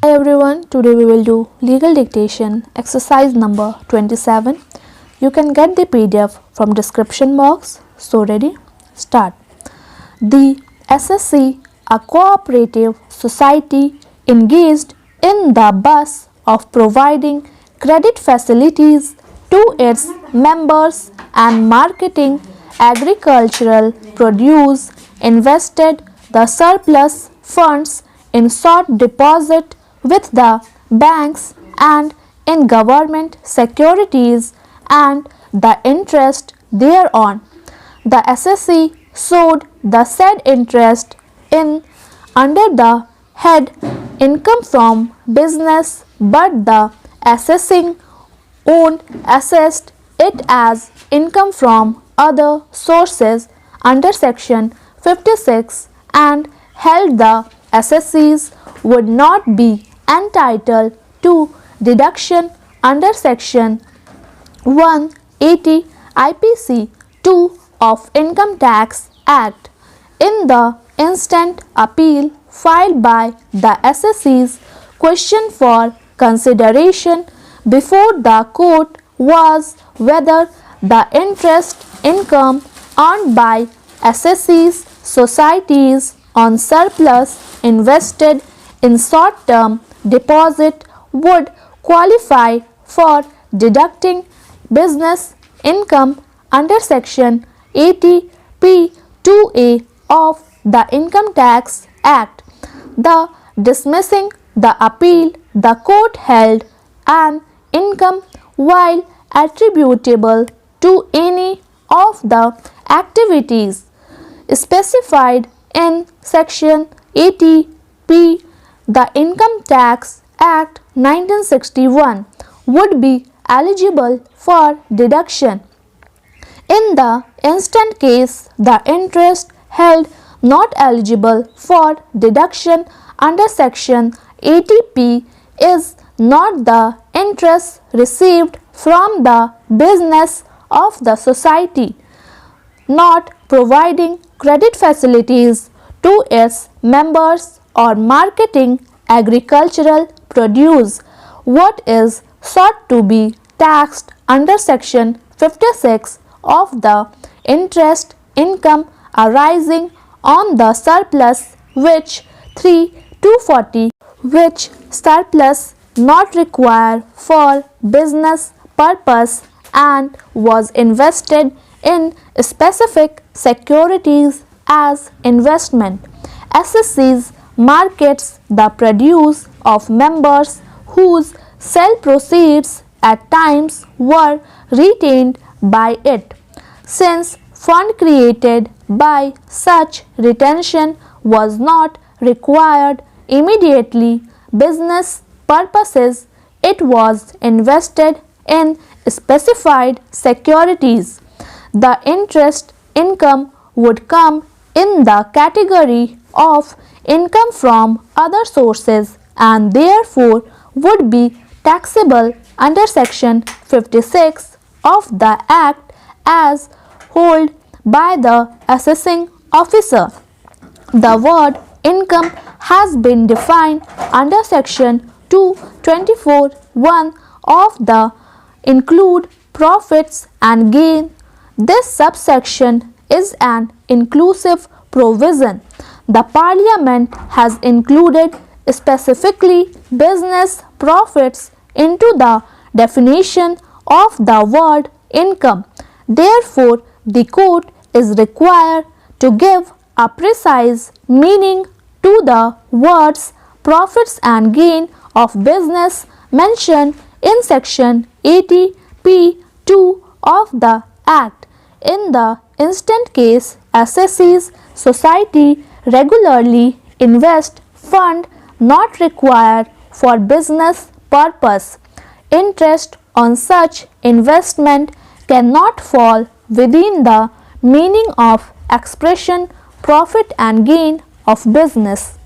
Hi everyone, today we will do legal dictation exercise number 27. You can get the PDF from description box. So ready? Start. The SSC, a cooperative society engaged in the bus of providing credit facilities to its members and marketing agricultural produce, invested the surplus funds in short deposit with the banks and in government securities and the interest thereon. The SSC showed the said interest in under the head income from business, but the assessing owned assessed it as income from other sources under section 56 and held the assessees would not be entitled to deduction under section 180 IPC 2 of Income Tax Act. In the instant appeal filed by the assessees, question for consideration before the court was whether the interest income earned by assessees societies on surplus invested in short-term deposit would qualify for deducting business income under section 80 P2A of the Income Tax Act. The dismissing the appeal, the court held an income while attributable to any of the activities specified in section 80 P the Income Tax Act 1961 would be eligible for deduction. In the instant case, the interest held not eligible for deduction under section 80P is not the interest received from the business of the society, not providing credit facilities to its members or marketing agricultural produce. What is sought to be taxed under section 56 of the interest income arising on the surplus which 3-240 which surplus not required for business purpose and was invested in specific securities as investment. SSCs markets the produce of members whose sale proceeds at times were retained by it. Since fund created by such retention was not required immediately business purposes, it was invested in specified securities. The interest income would come in the category of income from other sources and therefore would be taxable under section 56 of the Act as held by the assessing officer. The word income has been defined under section 224(1) of the include profits and gain. This subsection is an inclusive provision. The Parliament has included specifically business profits into the definition of the word income. Therefore, the court is required to give a precise meaning to the words profits and gain of business mentioned in section 80 P2 of the Act. In the instant case, assessees society regularly invest fund not required for business purpose. Interest on such investment cannot fall within the meaning of expression profit and gain of business.